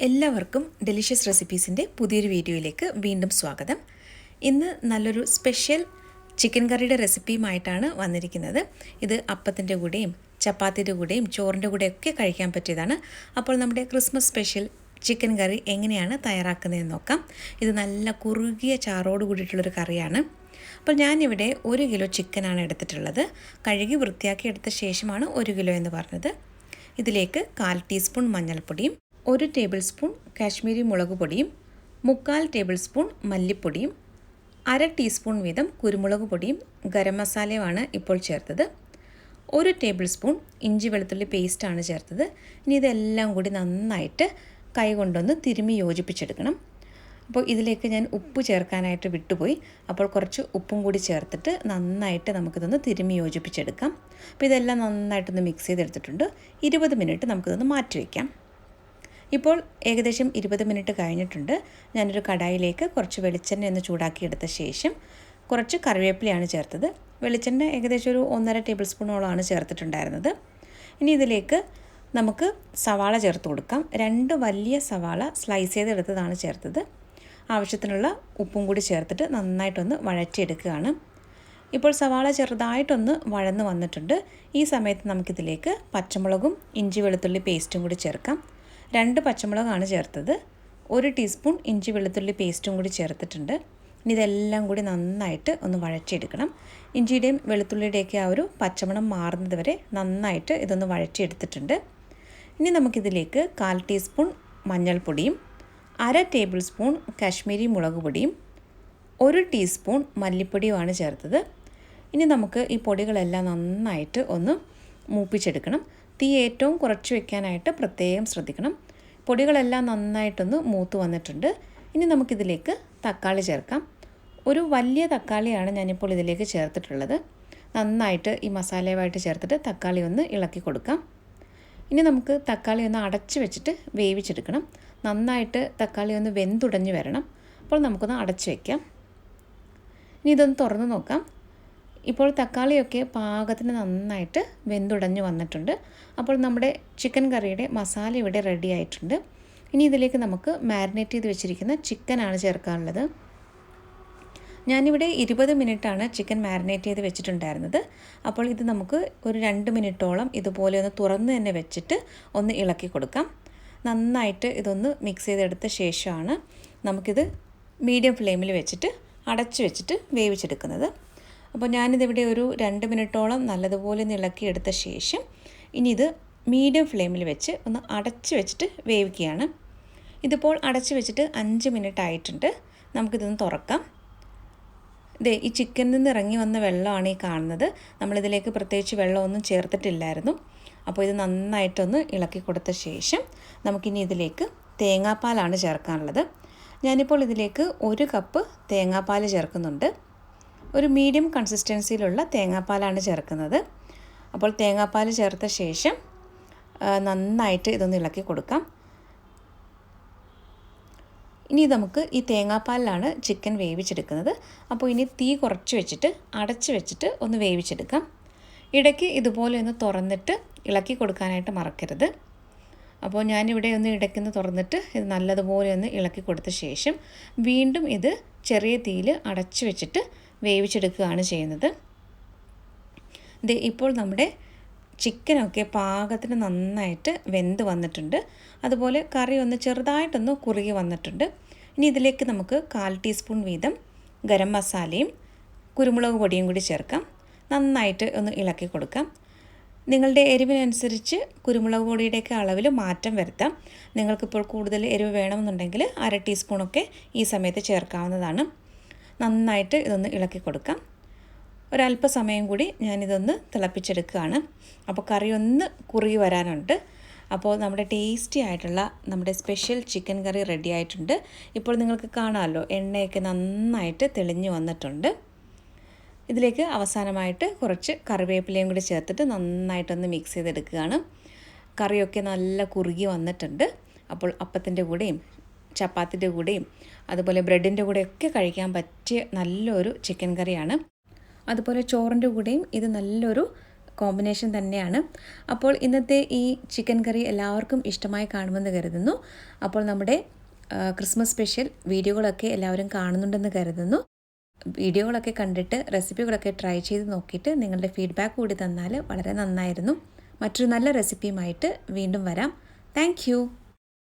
എല്ലാവർക്കും ഡെലിഷ്യസ് റെസിപ്പീസിൻ്റെ പുതിയൊരു വീഡിയോയിലേക്ക് വീണ്ടും സ്വാഗതം. ഇന്ന് നല്ലൊരു സ്പെഷ്യൽ ചിക്കൻ കറിയുടെ റെസിപ്പിയുമായിട്ടാണ് വന്നിരിക്കുന്നത്. ഇത് അപ്പത്തിൻ്റെ കൂടെയും ചപ്പാത്തിയുടെ കൂടെയും ചോറിൻ്റെ കൂടെയൊക്കെ കഴിക്കാൻ പറ്റിയതാണ്. അപ്പോൾ നമ്മുടെ ക്രിസ്മസ് സ്പെഷ്യൽ ചിക്കൻ കറി എങ്ങനെയാണ് തയ്യാറാക്കുന്നതെന്ന് നോക്കാം. ഇത് നല്ല കുറുകിയ ചാറോട് കൂടിയിട്ടുള്ളൊരു കറിയാണ്. അപ്പോൾ ഞാനിവിടെ 1 കിലോ ചിക്കനാണ് എടുത്തിട്ടുള്ളത്. കഴുകി വൃത്തിയാക്കി എടുത്ത ശേഷമാണ് 1 കിലോ എന്ന് പറഞ്ഞത്. ഇതിലേക്ക് 1/4 ടീസ്പൂൺ മഞ്ഞൾപ്പൊടിയും 1 ടേബിൾ സ്പൂൺ കാശ്മീരി മുളക് പൊടിയും 3/4 ടേബിൾ സ്പൂൺ മല്ലിപ്പൊടിയും 1/2 ടീസ്പൂൺ വീതം കുരുമുളക് പൊടിയും ഗരം മസാലയുമാണ് ഇപ്പോൾ ചേർത്തത്. 1 ടേബിൾ സ്പൂൺ ഇഞ്ചി വെളുത്തുള്ളി പേസ്റ്റാണ് ചേർത്തത്. ഇനി ഇതെല്ലാം കൂടി നന്നായിട്ട് കൈ കൊണ്ടൊന്ന് തിരുമ്മി യോജിപ്പിച്ചെടുക്കണം. അപ്പോൾ ഇതിലേക്ക് ഞാൻ ഉപ്പ് ചേർക്കാനായിട്ട് വിട്ടുപോയി. അപ്പോൾ കുറച്ച് ഉപ്പും കൂടി ചേർത്തിട്ട് നന്നായിട്ട് നമുക്കിതൊന്ന് തിരുമ്മി യോജിപ്പിച്ചെടുക്കാം. അപ്പോൾ ഇതെല്ലാം നന്നായിട്ടൊന്ന് മിക്സ് ചെയ്തെടുത്തിട്ടുണ്ട്. 20 മിനിറ്റ് നമുക്കിതൊന്ന് മാറ്റി വയ്ക്കാം. ഇപ്പോൾ ഏകദേശം 20 മിനിറ്റ് കഴിഞ്ഞിട്ടുണ്ട്. ഞാനൊരു കടായിലേക്ക് കുറച്ച് വെളിച്ചെണ്ണ ഒന്ന് ചൂടാക്കിയെടുത്ത ശേഷം കുറച്ച് കറിവേപ്പിലയാണ് ചേർത്തത്. വെളിച്ചെണ്ണ ഏകദേശം ഒരു 1.5 ടേബിൾ സ്പൂണോളമാണ് ചേർത്തിട്ടുണ്ടായിരുന്നത്. ഇനി ഇതിലേക്ക് നമുക്ക് സവാള ചേർത്ത് കൊടുക്കാം. 2 വലിയ സവാള സ്ലൈസ് ചെയ്തെടുത്തതാണ് ചേർത്തത്. ആവശ്യത്തിനുള്ള ഉപ്പും കൂടി ചേർത്തിട്ട് നന്നായിട്ടൊന്ന് വഴറ്റിയെടുക്കുകയാണ്. ഇപ്പോൾ സവാള ചെറുതായിട്ടൊന്ന് വഴന്ന് വന്നിട്ടുണ്ട്. ഈ സമയത്ത് നമുക്കിതിലേക്ക് പച്ചമുളകും ഇഞ്ചി വെളുത്തുള്ളി പേസ്റ്റും കൂടി ചേർക്കാം. 2 പച്ചമുളകാണ് ചേർത്തത്. 1 ടീസ്പൂൺ ഇഞ്ചി വെളുത്തുള്ളി പേസ്റ്റും കൂടി ചേർത്തിട്ടുണ്ട്. ഇനി ഇതെല്ലാം കൂടി നന്നായിട്ട് ഒന്ന് വഴറ്റിയെടുക്കണം. ഇഞ്ചിയുടെയും വെളുത്തുള്ളിയുടെയൊക്കെ ആ ഒരു പച്ചമണം മാറുന്നത് വരെ നന്നായിട്ട് ഇതൊന്ന് വഴറ്റിയെടുത്തിട്ടുണ്ട്. ഇനി നമുക്കിതിലേക്ക് 1/4 ടീസ്പൂൺ മഞ്ഞൾപ്പൊടിയും 1/2 ടേബിൾ സ്പൂൺ കാശ്മീരി മുളക് പൊടിയും 1 ടീസ്പൂൺ മല്ലിപ്പൊടിയുമാണ് ചേർത്തത്. ഇനി നമുക്ക് ഈ പൊടികളെല്ലാം നന്നായിട്ട് ഒന്ന് മൂപ്പിച്ചെടുക്കണം. തീ ഏറ്റവും കുറച്ച് വെക്കാനായിട്ട് പ്രത്യേകം ശ്രദ്ധിക്കണം. പൊടികളെല്ലാം നന്നായിട്ടൊന്ന് മൂത്ത് വന്നിട്ടുണ്ട്. ഇനി നമുക്കിതിലേക്ക് തക്കാളി ചേർക്കാം. ഒരു വലിയ തക്കാളിയാണ് ഞാനിപ്പോൾ ഇതിലേക്ക് ചേർത്തിട്ടുള്ളത്. നന്നായിട്ട് ഈ മസാലയുമായിട്ട് ചേർത്തിട്ട് തക്കാളി ഒന്ന് ഇളക്കി കൊടുക്കാം. ഇനി നമുക്ക് തക്കാളി ഒന്ന് അടച്ച് വെച്ചിട്ട് വേവിച്ചെടുക്കണം. നന്നായിട്ട് തക്കാളി ഒന്ന് വെന്തുടഞ്ഞ് വരണം. അപ്പോൾ നമുക്കൊന്ന് അടച്ച് വയ്ക്കാം. ഇനി ഇതൊന്ന് തുറന്ന് നോക്കാം. ഇപ്പോൾ തക്കാളിയൊക്കെ പാകത്തിന് നന്നായിട്ട് വെന്തുടഞ്ഞ് വന്നിട്ടുണ്ട്. അപ്പോൾ നമ്മുടെ ചിക്കൻ കറിയുടെ മസാല ഇവിടെ റെഡി ആയിട്ടുണ്ട്. ഇനി ഇതിലേക്ക് നമുക്ക് മാരിനേറ്റ് ചെയ്ത് വെച്ചിരിക്കുന്ന ചിക്കനാണ് ചേർക്കാനുള്ളത്. ഞാനിവിടെ 20 മിനിറ്റാണ് ചിക്കൻ മാരിനേറ്റ് ചെയ്ത് വെച്ചിട്ടുണ്ടായിരുന്നത്. അപ്പോൾ ഇത് നമുക്ക് ഒരു 2 മിനിറ്റോളം ഇതുപോലെ ഒന്ന് തുറന്ന് തന്നെ വെച്ചിട്ട് ഒന്ന് ഇളക്കി കൊടുക്കാം. നന്നായിട്ട് ഇതൊന്ന് മിക്സ് ചെയ്തെടുത്ത ശേഷമാണ് നമുക്കിത് മീഡിയം ഫ്ലെയിമിൽ വെച്ചിട്ട് അടച്ച് വെച്ചിട്ട് വേവിച്ചെടുക്കുന്നത്. അപ്പോൾ ഞാനിതിവിടെ ഒരു 2 മിനിറ്റോളം നല്ലതുപോലെ ഒന്ന് ഇളക്കിയെടുത്ത ശേഷം ഇനി ഇത് മീഡിയം ഫ്ലെയിമിൽ വെച്ച് ഒന്ന് അടച്ച് വെച്ചിട്ട് വേവിക്കുകയാണ്. ഇതിപ്പോൾ അടച്ച് വെച്ചിട്ട് 5 മിനിറ്റ് ആയിട്ടുണ്ട്. നമുക്കിതൊന്ന് തുറക്കാം. ഈ ചിക്കനിൽ നിന്ന് ഇറങ്ങി വന്ന വെള്ളമാണ് ഈ കാണുന്നത്. നമ്മളിതിലേക്ക് പ്രത്യേകിച്ച് വെള്ളമൊന്നും ചേർത്തിട്ടില്ലായിരുന്നു. അപ്പോൾ ഇത് നന്നായിട്ടൊന്ന് ഇളക്കി കൊടുത്ത ശേഷം നമുക്കിനി ഇതിലേക്ക് തേങ്ങാപ്പാലാണ് ചേർക്കാനുള്ളത്. ഞാനിപ്പോൾ ഇതിലേക്ക് 1 കപ്പ് തേങ്ങാപ്പാൽ ചേർക്കുന്നുണ്ട്. ഒരു മീഡിയം കൺസിസ്റ്റൻസിയിലുള്ള തേങ്ങാപ്പാലാണ് ചേർക്കുന്നത്. അപ്പോൾ തേങ്ങാപ്പാൽ ചേർത്ത ശേഷം നന്നായിട്ട് ഇതൊന്ന് ഇളക്കി കൊടുക്കാം. ഇനി നമുക്ക് ഈ തേങ്ങാപ്പാലിലാണ് ചിക്കൻ വേവിച്ചെടുക്കുന്നത്. അപ്പോൾ ഇനി തീ കുറച്ച് വെച്ചിട്ട് അടച്ച് വെച്ചിട്ട് ഒന്ന് വേവിച്ചെടുക്കാം. ഇടയ്ക്ക് ഇതുപോലെ ഒന്ന് തുറന്നിട്ട് ഇളക്കി കൊടുക്കാനായിട്ട് മറക്കരുത്. അപ്പോൾ ഞാനിവിടെ ഒന്ന് ഇടയ്ക്കൊന്ന് തുറന്നിട്ട് ഇത് നല്ലതുപോലെ ഒന്ന് ഇളക്കി കൊടുത്ത ശേഷം വീണ്ടും ഇത് ചെറിയ തീയിൽ അടച്ച് വെച്ചിട്ട് വേവിച്ചെടുക്കുകയാണ് ചെയ്യുന്നത്. ഇപ്പോൾ നമ്മുടെ ചിക്കനൊക്കെ പാകത്തിന് നന്നായിട്ട് വെന്ത് വന്നിട്ടുണ്ട്. അതുപോലെ കറി ഒന്ന് ചെറുതായിട്ടൊന്ന് കുറുകി വന്നിട്ടുണ്ട്. ഇനി ഇതിലേക്ക് നമുക്ക് 1/4 ടീസ്പൂൺ വീതം ഗരം മസാലയും കുരുമുളക് പൊടിയും കൂടി ചേർക്കാം. നന്നായിട്ട് ഒന്ന് ഇളക്കി കൊടുക്കാം. നിങ്ങളുടെ എരിവിനനുസരിച്ച് കുരുമുളക് പൊടിയുടെയൊക്കെ അളവിൽ മാറ്റം വരുത്താം. നിങ്ങൾക്കിപ്പോൾ കൂടുതൽ എരിവ് വേണമെന്നുണ്ടെങ്കിൽ 1/2 ടീസ്പൂണൊക്കെ ഈ സമയത്ത് ചേർക്കാവുന്നതാണ്. നന്നായിട്ട് ഇതൊന്ന് ഇളക്കി കൊടുക്കാം. ഒരല്പസമയം കൂടി ഞാനിതൊന്ന് തിളപ്പിച്ചെടുക്കുകയാണ്. അപ്പോൾ കറി ഒന്ന് കുറുകി വരാനുണ്ട്. അപ്പോൾ നമ്മുടെ ടേസ്റ്റി ആയിട്ടുള്ള നമ്മുടെ സ്പെഷ്യൽ ചിക്കൻ കറി റെഡി ആയിട്ടുണ്ട്. ഇപ്പോൾ നിങ്ങൾക്ക് കാണാമല്ലോ, എണ്ണയൊക്കെ നന്നായിട്ട് തെളിഞ്ഞു വന്നിട്ടുണ്ട്. ഇതിലേക്ക് അവസാനമായിട്ട് കുറച്ച് കറിവേപ്പിലയും കൂടി ചേർത്തിട്ട് നന്നായിട്ടൊന്ന് മിക്സ് ചെയ്തെടുക്കുകയാണ്. കറിയൊക്കെ നല്ല കുറുകി വന്നിട്ടുണ്ട്. അപ്പോൾ അപ്പത്തിൻ്റെ കൂടെയും ചപ്പാത്തിൻ്റെ കൂടെയും അതുപോലെ ബ്രെഡിൻ്റെ കൂടെയൊക്കെ കഴിക്കാൻ പറ്റിയ നല്ലൊരു ചിക്കൻ കറിയാണ്. അതുപോലെ ചോറിൻ്റെ കൂടെയും ഇത് നല്ലൊരു കോമ്പിനേഷൻ തന്നെയാണ്. അപ്പോൾ ഇന്നത്തെ ഈ ചിക്കൻ കറി എല്ലാവർക്കും ഇഷ്ടമായി കാണുമെന്ന് കരുതുന്നു. അപ്പോൾ നമ്മുടെ ക്രിസ്മസ് സ്പെഷ്യൽ വീഡിയോകളൊക്കെ എല്ലാവരും കാണുന്നുണ്ടെന്ന് കരുതുന്നു. വീഡിയോകളൊക്കെ കണ്ടിട്ട് റെസിപ്പികളൊക്കെ ട്രൈ ചെയ്ത് നോക്കിയിട്ട് നിങ്ങളുടെ ഫീഡ്ബാക്ക് കൂടി തന്നാൽ വളരെ നന്നായിരുന്നു. മറ്റൊരു നല്ല റെസിപ്പിയുമായിട്ട് വീണ്ടും വരാം. താങ്ക്